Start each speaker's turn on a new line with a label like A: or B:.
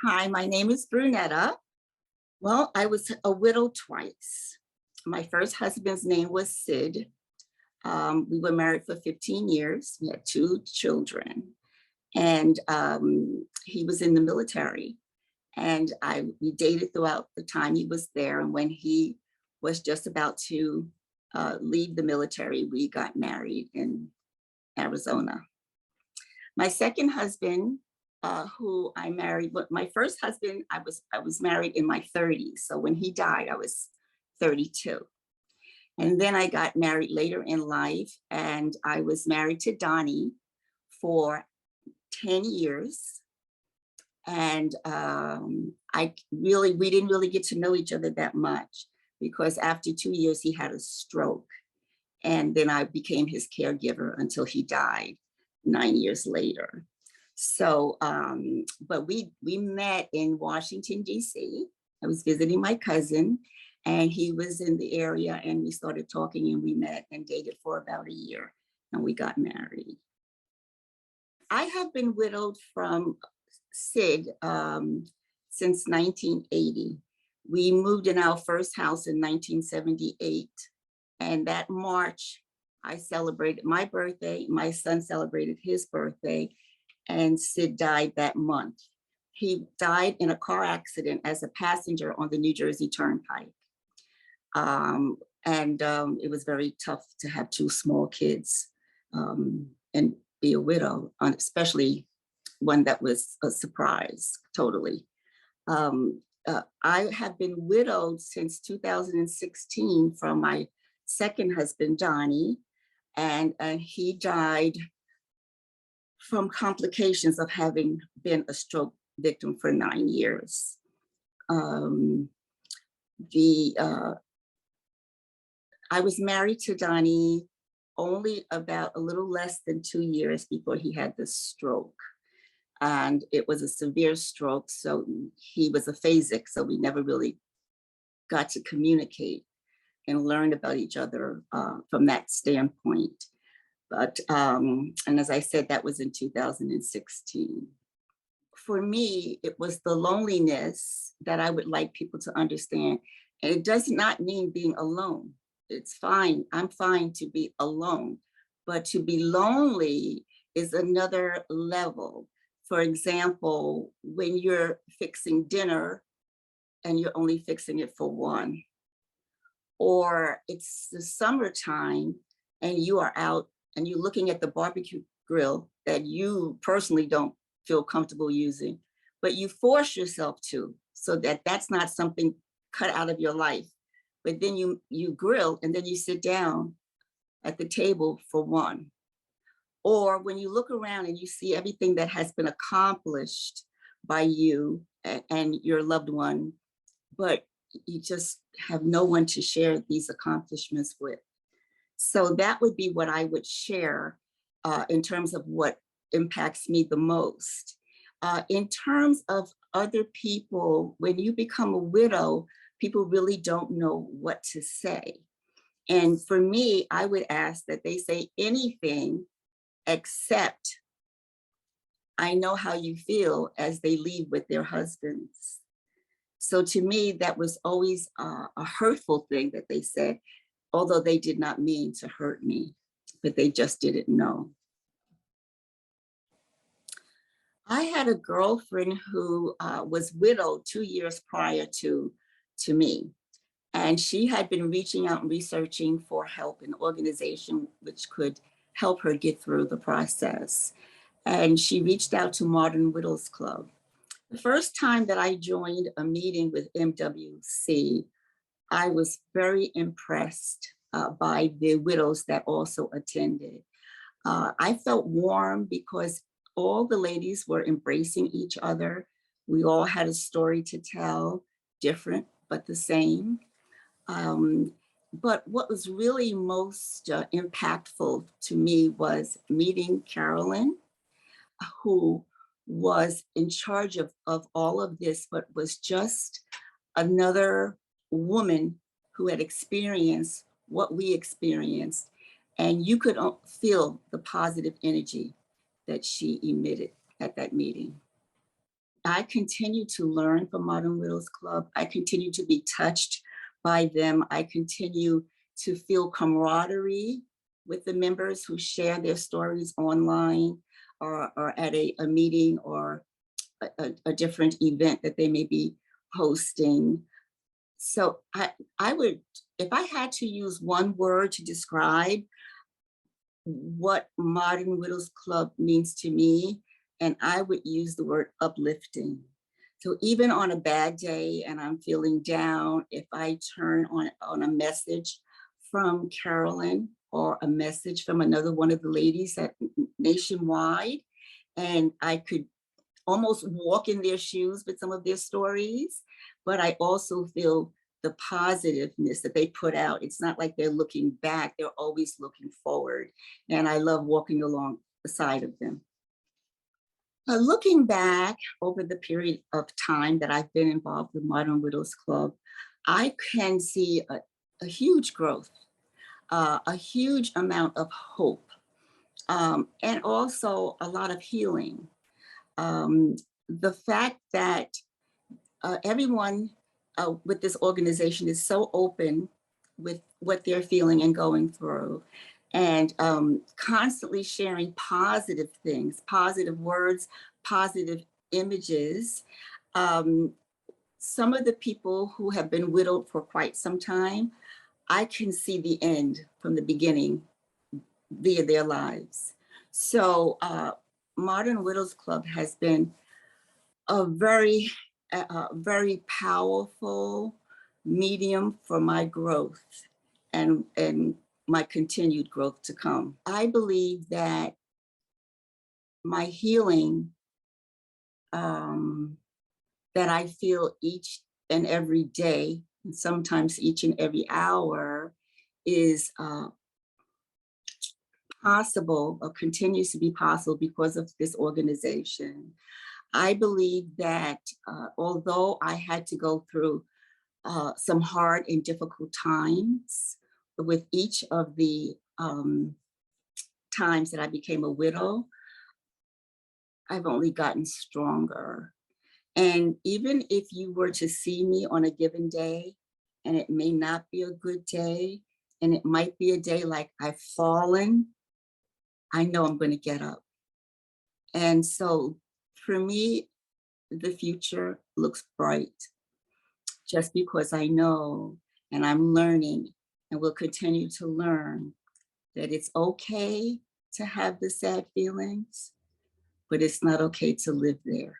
A: Hi, my name is Brunetta. Well, I was a widow twice. My first husband's name was Sid. We were married for 15 years. We had two children, and he was in the military. And we dated throughout the time he was there. And when he was just about to leave the military, we got married in Arizona. My second husband, who I married, but my first husband, I was married in my 30s. So when he died, I was 32. And then I got married later in life, and I was married to Donnie for 10 years. And we didn't really get to know each other that much because after 2 years, he had a stroke. And then I became his caregiver until he died 9 years later. So, but we met in Washington, D.C. I was visiting my cousin, and he was in the area, and we started talking, and we met and dated for about a year, and we got married. I have been widowed from Sid since 1980. We moved in our first house in 1978, and that March, I celebrated my birthday, my son celebrated his birthday, and Sid died that month. He died in a car accident as a passenger on the New Jersey Turnpike. It was very tough to have two small kids and be a widow, especially one that was a surprise, totally. I have been widowed since 2016 from my second husband, Johnny, and he died from complications of having been a stroke victim for 9 years. I was married to Donnie only about a little less than 2 years before he had this stroke. And it was a severe stroke, so he was aphasic, so we never really got to communicate and learn about each other from that standpoint. But, and as I said, that was in 2016. For me, it was the loneliness that I would like people to understand. And it does not mean being alone. It's fine, I'm fine to be alone, but to be lonely is another level. For example, when you're fixing dinner and you're only fixing it for one, or it's the summertime and you are out and you're looking at the barbecue grill that you personally don't feel comfortable using, but you force yourself to, so that that's not something cut out of your life. But then you grill and then you sit down at the table for one. Or when you look around and you see everything that has been accomplished by you and your loved one, but you just have no one to share these accomplishments with. So that would be what I would share in terms of what impacts me the most. In terms of other people, when you become a widow, people really don't know what to say. And for me, I would ask that they say anything except, I know how you feel, as they leave with their husbands. So to me, that was always a hurtful thing that they said, although they did not mean to hurt me, but they just didn't know. I had a girlfriend who was widowed 2 years prior to me. And she had been reaching out and researching for help, an organization which could help her get through the process. And she reached out to Modern Widows Club. The first time that I joined a meeting with MWC, I was very impressed by the widows that also attended. I felt warm because all the ladies were embracing each other. We all had a story to tell, different but the same. But what was really most impactful to me was meeting Carolyn, who was in charge of all of this, but was just another woman who had experienced what we experienced. And you could feel the positive energy that she emitted at that meeting. I continue to learn from Modern Widows Club. I continue to be touched by them. I continue to feel camaraderie with the members who share their stories online or at a meeting or a different event that they may be hosting. So I would, if I had to use one word to describe what Modern Widows Club means to me, and I would use the word uplifting. So even on a bad day and I'm feeling down, if I turn on a message from Carolyn or a message from another one of the ladies at Nationwide, and I could almost walk in their shoes with some of their stories, but I also feel the positiveness that they put out. It's not like they're looking back, they're always looking forward. And I love walking along the side of them. Looking back over the period of time that I've been involved with Modern Widows Club, I can see a huge growth, a huge amount of hope, and also a lot of healing. The fact that everyone with this organization is so open with what they're feeling and going through, and constantly sharing positive things, positive words, positive images. Um, some of the people who have been widowed for quite some time, I can see the end from the beginning via their lives. So Modern Widows Club has been a very powerful medium for my growth and my continued growth to come. I believe that my healing that I feel each and every day, and sometimes each and every hour, is possible or continues to be possible because of this organization. I believe that although I had to go through some hard and difficult times with each of the times that I became a widow, I've only gotten stronger. And even if you were to see me on a given day, and it may not be a good day, and it might be a day like I've fallen, I know I'm going to get up. And so for me, the future looks bright just because I know and I'm learning and will continue to learn that it's okay to have the sad feelings, but it's not okay to live there.